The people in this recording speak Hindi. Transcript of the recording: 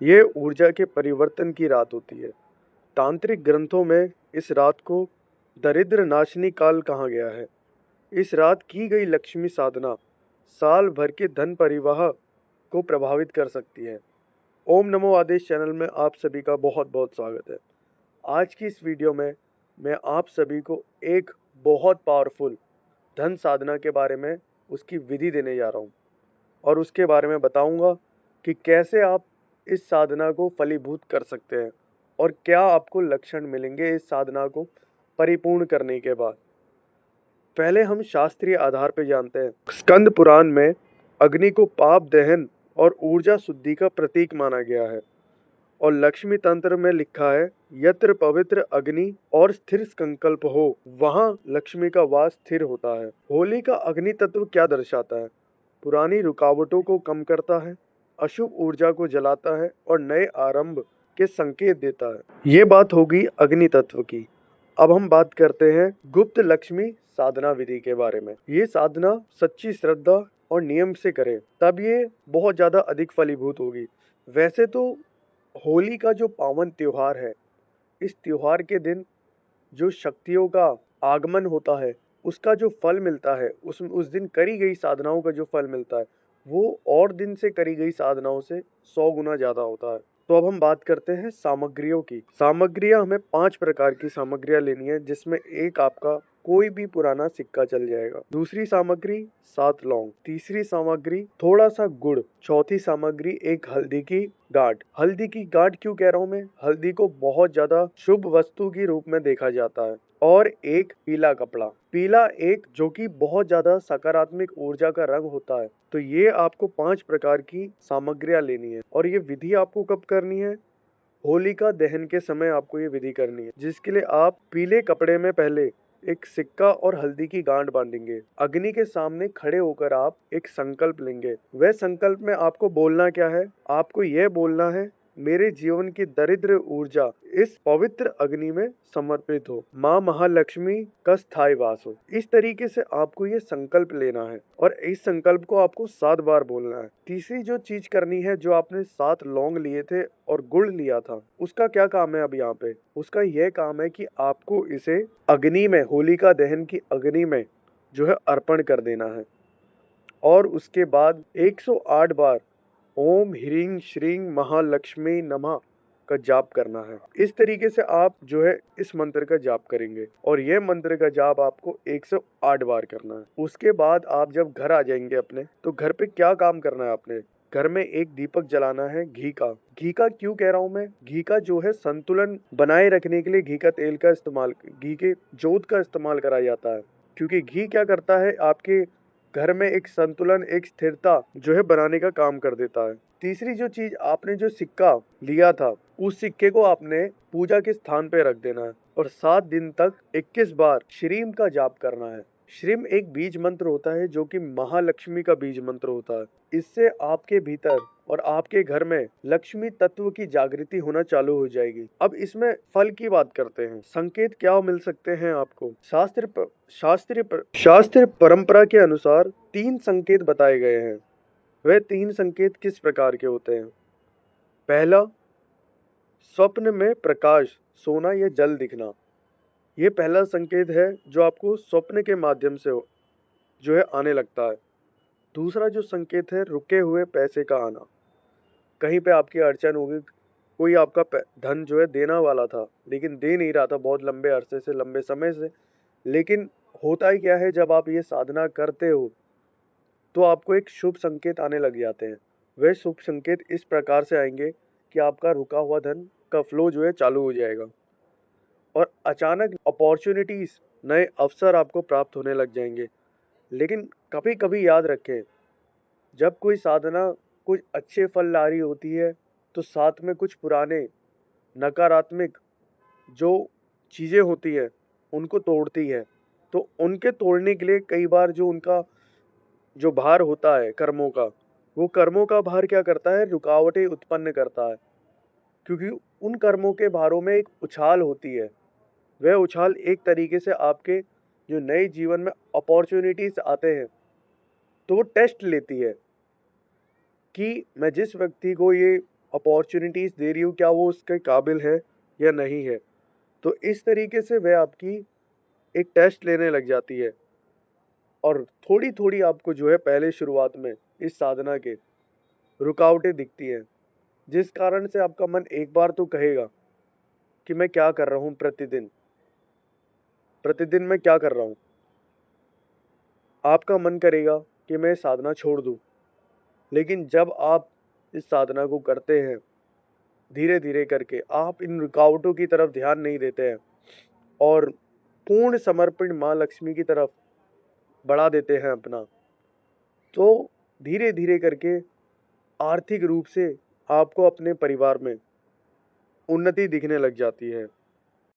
ये ऊर्जा के परिवर्तन की रात होती है। तांत्रिक ग्रंथों में इस रात को दरिद्र नाशनी काल कहा गया है। इस रात की गई लक्ष्मी साधना साल भर के धन परिवाह को प्रभावित कर सकती है। ओम नमो आदेश चैनल में आप सभी का बहुत बहुत स्वागत है। आज की इस वीडियो में मैं आप सभी को एक बहुत पावरफुल धन साधना के बारे में उसकी विधि देने जा रहा हूँ और उसके बारे में बताऊंगा कि कैसे आप इस साधना को फलीभूत कर सकते हैं और क्या आपको लक्षण मिलेंगे इस साधना को परिपूर्ण करने के बाद। पहले हम शास्त्रीय आधार पर जानते हैं। स्कंद पुराण में अग्नि को पाप दहन और ऊर्जा शुद्धि का प्रतीक माना गया है और लक्ष्मी तंत्र में लिखा है, यत्र पवित्र अग्नि और स्थिर संकल्प हो वहां लक्ष्मी का वास स्थिर होता है। होली का अग्नि तत्व क्या दर्शाता है? पुरानी रुकावटों को कम करता है, अशुभ ऊर्जा को जलाता है और नए आरंभ के संकेत देता है। ये बात होगी अग्नि तत्व की। अब हम बात करते हैं गुप्त लक्ष्मी साधना विधि के बारे में। ये साधना सच्ची श्रद्धा और नियम से करें तब ये बहुत ज्यादा अधिक फलीभूत होगी। वैसे तो होली का जो पावन त्योहार है, इस त्योहार के दिन जो शक्तियों का आगमन होता है, उसका जो फल मिलता है, उस दिन करी गई साधनाओं का जो फल मिलता है, वो और दिन से करी गई साधनाओं से 100 गुना ज्यादा होता है। तो अब हम बात करते हैं सामग्रियों की। सामग्रियां हमें 5 प्रकार की सामग्रियां लेनी है, जिसमें एक आपका कोई भी पुराना सिक्का चल जाएगा। दूसरी सामग्री 7 लौंग। तीसरी सामग्री थोड़ा सा गुड़। चौथी सामग्री एक हल्दी की गांठ। हल्दी की गांठ क्यों कह रहा हूं मैं? हल्दी को बहुत ज्यादा शुभ वस्तु के रूप में देखा जाता है। और एक पीला कपड़ा। पीला एक जो कि बहुत ज्यादा सकारात्मक ऊर्जा का रंग होता है। तो ये आपको 5 प्रकार की सामग्रियां लेनी है और ये विधि आपको कब करनी है? होलिका दहन के समय आपको ये विधि करनी है, जिसके लिए आप पीले कपड़े में पहले एक सिक्का और हल्दी की गांठ बांधेंगे। अग्नि के सामने खड़े होकर आप एक संकल्प लेंगे। वह संकल्प में आपको बोलना क्या है? आपको यह बोलना है, मेरे जीवन की दरिद्र ऊर्जा इस पवित्र अग्नि में समर्पित हो, माँ महालक्ष्मी का स्थायी वास हो। इस तरीके से आपको ये संकल्प लेना है और इस संकल्प को आपको 7 बार बोलना है। तीसरी जो चीज करनी है, जो आपने 7 लौंग लिए थे और गुड़ लिया था, उसका क्या काम है? अब यहाँ पे उसका यह काम है कि आपको इसे अग्नि में, होलिका दहन की अग्नि में जो है अर्पण कर देना है और उसके बाद 108 बार ओम ह्रीं श्रीं महालक्ष्मी नमः का जाप करना है। इस तरीके से आप जो है इस मंत्र का जाप करेंगे और यह मंत्र का जाप आपको 108 बार करना है। उसके बाद आप जब घर आ जाएंगे अपने, तो घर पे क्या काम करना है आपने? घर में एक दीपक जलाना है घी का। घी का क्यों कह रहा हूं मैं? घी का जो है संतुलन बनाए रखने के लिए घी का तेल का इस्तेमाल, घी के जोत का इस्तेमाल करा जाता है, क्योंकि घी क्या करता है, आपके घर में एक संतुलन, एक स्थिरता जो है बनाने का काम कर देता है। तीसरी जो चीज, आपने जो सिक्का लिया था, उस सिक्के को आपने पूजा के स्थान पे रख देना है और 7 दिन तक 21 बार श्रीम का जाप करना है। श्रीम एक बीज मंत्र होता है जो कि महालक्ष्मी का बीज मंत्र होता है। इससे आपके भीतर और आपके घर में लक्ष्मी तत्व की जागृति होना चालू हो जाएगी। अब इसमें फल की बात करते हैं। संकेत क्या मिल सकते हैं आपको? शास्त्र परंपरा के अनुसार 3 संकेत बताए गए हैं। वह 3 संकेत किस प्रकार के होते हैं? पहला, स्वप्न में प्रकाश, सोना या जल दिखना। ये पहला संकेत है जो आपको स्वप्न के माध्यम से जो है आने लगता है। दूसरा जो संकेत है, रुके हुए पैसे का आना। कहीं पे आपकी अड़चन होगी, कोई आपका धन जो है देना वाला था लेकिन दे नहीं रहा था बहुत लंबे अरसे से, लंबे समय से। लेकिन होता ही क्या है, जब आप ये साधना करते हो तो आपको एक शुभ संकेत आने लग जाते हैं। वह शुभ संकेत इस प्रकार से आएंगे कि आपका रुका हुआ धन का फ्लो जो है चालू हो जाएगा और अचानक अपॉर्चुनिटीज, नए अवसर आपको प्राप्त होने लग जाएंगे। लेकिन कभी कभी याद रखें, जब कोई साधना कुछ अच्छे फल ला रही होती है तो साथ में कुछ पुराने नकारात्मक जो चीजें होती है उनको तोड़ती है। तो उनके तोड़ने के लिए कई बार जो उनका जो भार होता है कर्मों का, वो कर्मों का भार क्या करता है? रुकावटें उत्पन्न करता है, क्योंकि उन कर्मों के भारों में एक उछाल होती है। वह उछाल एक तरीके से आपके जो नए जीवन में अपॉर्चुनिटीज आते हैं, तो वो टेस्ट लेती है कि मैं जिस व्यक्ति को ये अपॉर्चुनिटीज़ दे रही हूँ, क्या वो उसके काबिल है या नहीं है। तो इस तरीके से वह आपकी एक टेस्ट लेने लग जाती है और थोड़ी-थोड़ी आपको जो है पहले शुरुआत में इस साधना के रुकावटें दिखती हैं, जिस कारण से आपका मन एक बार तो कहेगा कि मैं क्या कर रहा हूँ प्रतिदिन, प्रतिदिन मैं क्या कर रहा हूँ? आपका मन करेगा कि मैं साधना छोड़ दूँ, लेकिन जब आप इस साधना को करते हैं, धीरे-धीरे करके आप इन रुकावटों की तरफ ध्यान नहीं देते हैं और पूर्ण समर्पण माँ लक्ष्मी की तरफ बढ़ा देते हैं अपना, तो धीरे-धीरे करके आर्थिक रूप से आपको अपने परिवार में उन्नति दिखने लग जाती है।